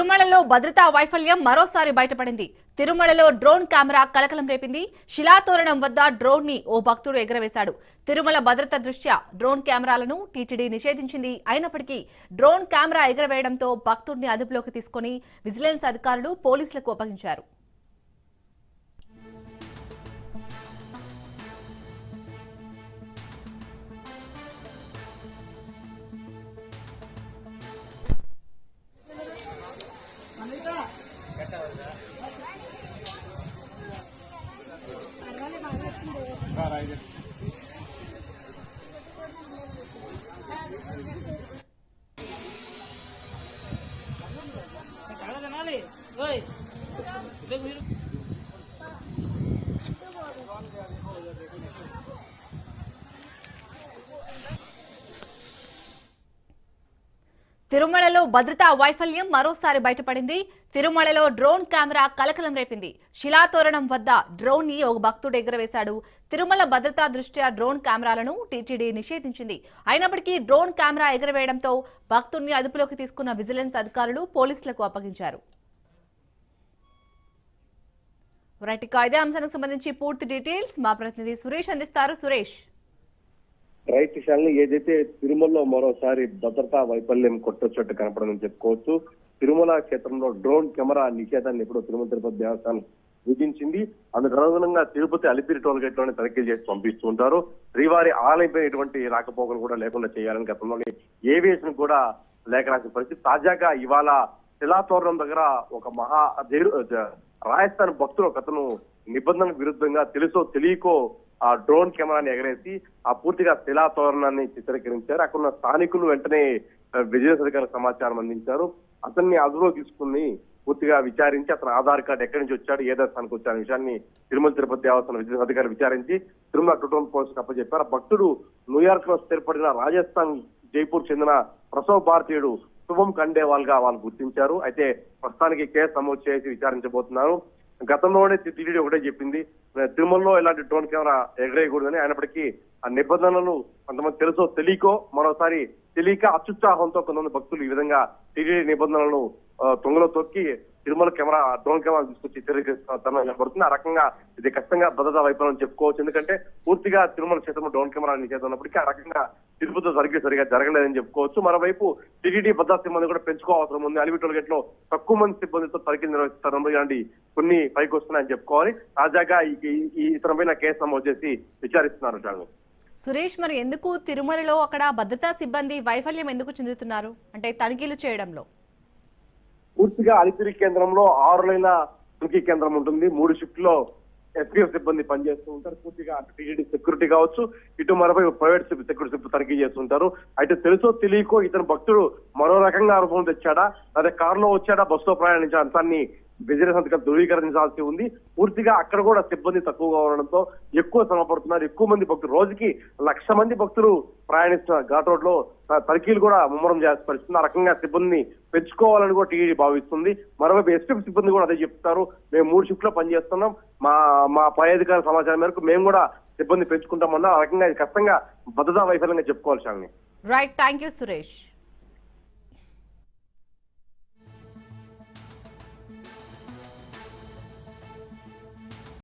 తిరుమలలో భద్రతా వైఫల్యం మరోసారి బయటపడింది. తిరుమలలో డ్రోన్ కెమెరా కలకలం రేపింది. శిలాతోరణం వద్ద డ్రోన్ ని ఓ భక్తుడు ఎగరవేశాడు. తిరుమల భద్రత దృష్ట్యా డ్రోన్ కెమెరాలను టీటీడీ నిషేధించింది. అయినప్పటికీ డ్రోన్ కెమెరా ఎగరవేయడంతో భక్తుడిని అదుపులోకి తీసుకుని విజిలెన్స్ అధికారులు పోలీసులకు అప్పగించారు. తిరుమలలో భద్రతా వైఫల్యం మరోసారి బయటపడింది. తిరుమలలో డ్రోన్ కెమెరా కలకలం రేపింది. శిలాతోరణం వద్ద డ్రోన్ ని ఒక భక్తుడు ఎగురవేశాడు. తిరుమల భద్రతా దృష్ట్యా డ్రోన్ కెమెరాలను టీటీడీ నిషేధించింది. అయినప్పటికీ డ్రోన్ కెమెరా ఎగురవేయడంతో భక్తుడిని అదుపులోకి తీసుకున్న విజిలెన్స్ అధికారులు పోలీసులకు అప్పగించారు. ఇదే అంశానికి సంబంధించి పూర్తి డీటెయిల్స్ మా ప్రతినిధి సురేష్ అందిస్తారు. సురేష్, రైట్ విషయాన్ని ఏదైతే తిరుమలలో మరోసారి భద్రతా వైఫల్యం కొట్టొచ్చట్టు కనపడదని చెప్పుకోవచ్చు. తిరుమల క్షేత్రంలో డ్రోన్ కెమెరా నిషేధాన్ని ఇప్పుడు తిరుమల తిరుపతి దేవస్థానం విధించింది. అందుకు అనుగుణంగా తిరుపతి అలిపిరి టోల్ గేట్ లోనే తనిఖీలు చేసి పంపిస్తూ ఉంటారు. శ్రీవారి ఆలయంపై ఎటువంటి రాకపోకలు కూడా లేకుండా చేయాలని గతంలోని ఏవియేషన్ కూడా లేఖ రాసిన పరిస్థితి. తాజాగా ఇవాళ శిలాతోరణం దగ్గర ఒక రాజస్థాన్ భక్తులు ఒక అతను నిబంధనలకు విరుద్ధంగా తెలుసో తెలియకో ఆ డ్రోన్ కెమెరాని ఎగరేసి ఆ పూర్తిగా శిలాతోరణాన్ని చిత్రీకరించారు. అక్కడ ఉన్న స్థానికులు వెంటనే విజిలెన్స్ అధికారులకు సమాచారం అందించారు. అతన్ని అదుపులో తీసుకుని పూర్తిగా విచారించి అతని ఆధార్ కార్డు ఎక్కడి నుంచి వచ్చాడు, ఏ దర్శనానికి వచ్చాడు విషయాన్ని తిరుమల తిరుపతి దేవస్థానం విజిలెన్స్ అధికారులు విచారించి తిరుమల టూటౌన్ పోలీసులకు అప్పచెప్పారు. భక్తుడు న్యూయార్క్ లో స్థిరపడిన రాజస్థాన్ జైపూర్ చెందిన ప్రసవ భారతీయుడు శుభం ఖండేవాల్ గా వాళ్ళు గుర్తించారు. అయితే ప్రస్తుతానికి కేసు నమోదు చేసి విచారించబోతున్నారు. గతంలోనే టీటీడీ ఒకటే చెప్పింది, తిరుమలలో ఇలాంటి డ్రోన్ కెమెరా ఎగరేయకూడదని. అయినప్పటికీ ఆ నిబంధనలు కొంతమంది తెలుసో తెలియకో మరోసారి తెలియక అత్యుత్సాహంతో కొంతమంది భక్తులు ఈ విధంగా టీటీడీ నిబంధనలను తొంగలో తొక్కి తిరుమల డ్రోన్ కెమెరా తీసుకొచ్చి చిత్రీకరిస్తున్న ఆ రకంగా ఇది ఖచ్చితంగా భద్రతా వైఫల్యం చెప్పుకోవచ్చు. ఎందుకంటే పూర్తిగా తిరుమల క్షేత్రంలో డ్రోన్ కెమెరా నిషేధమైనప్పటికీ ఆ రకంగా తిరుపతిలో సరిగా జరగలేదని చెప్పుకోవచ్చు. మరోవైపు టీటీడీ భద్రతా సిబ్బంది కూడా పెంచుకోవాల్సిన ఉంది. అలిపిరి టోల్ గేట్ లో తక్కువ మంది సిబ్బందితో తనిఖీలు నిర్వహిస్తారు. ఇలాంటి కొన్ని పైకి వస్తున్నాయని చెప్పుకోవాలి. తాజాగా ఇతరమైన కేసు నమోదు చేసి విచారిస్తున్నారు. సురేష్, మరి ఎందుకు తిరుమలలో అక్కడ భద్రతా సిబ్బంది వైఫల్యం ఎందుకు చెందుతున్నారు అంటే తనిఖీలు చేయడంలో? పూర్తిగా అలిపిరి కేంద్రంలో 6 లైన్ల తనిఖీ కేంద్రం ఉంటుంది. 3 షిఫ్ట్ లో ఎస్పీఎఫ్ సిబ్బంది పనిచేస్తూ ఉంటారు. పూర్తిగా అటు టీటీడీ సెక్యూరిటీ కావచ్చు, ఇటు మరోపై ప్రైవేట్ సెక్యూరిటీ సిబ్బంది తనిఖీ చేస్తుంటారు. అయితే తెలుసో తెలియకో ఇతను భక్తుడు మరో రకంగా అనుభవం తెచ్చాడా, అదే కారులో వచ్చాడా, బస్సులో ప్రయాణించే అంశాన్ని విజిలెన్స్ అధికారులు ధృవీకరించాల్సి ఉంది. పూర్తిగా అక్కడ కూడా సిబ్బంది తక్కువగా ఉండడంతో ఎక్కువ శ్రమ పడుతున్నారు. ఎక్కువ మంది భక్తులు, రోజుకి 1,00,000 మంది భక్తులు ప్రయాణిస్తున్న ఘాట్ రోడ్ లో తనిఖీలు కూడా ముమ్మరం చేయాల్సి పరిస్థితుంది. ఆ రకంగా సిబ్బందిని పెంచుకోవాలని కూడా టీటీడీ భావిస్తుంది. మరోవైపు ఎస్పీఎఫ్ సిబ్బంది కూడా అదే చెప్తారు, మేము 3 షిఫ్ట్ లో పనిచేస్తున్నాం, మా పై అధికారుల సమాచారం మేరకు మేము కూడా సిబ్బంది పెంచుకుంటామన్నా. ఆ రకంగా ఇది ఖచ్చితంగా భద్రతా వైఫల్యంగా చెప్పుకోవాలి. Right, thank you Suresh.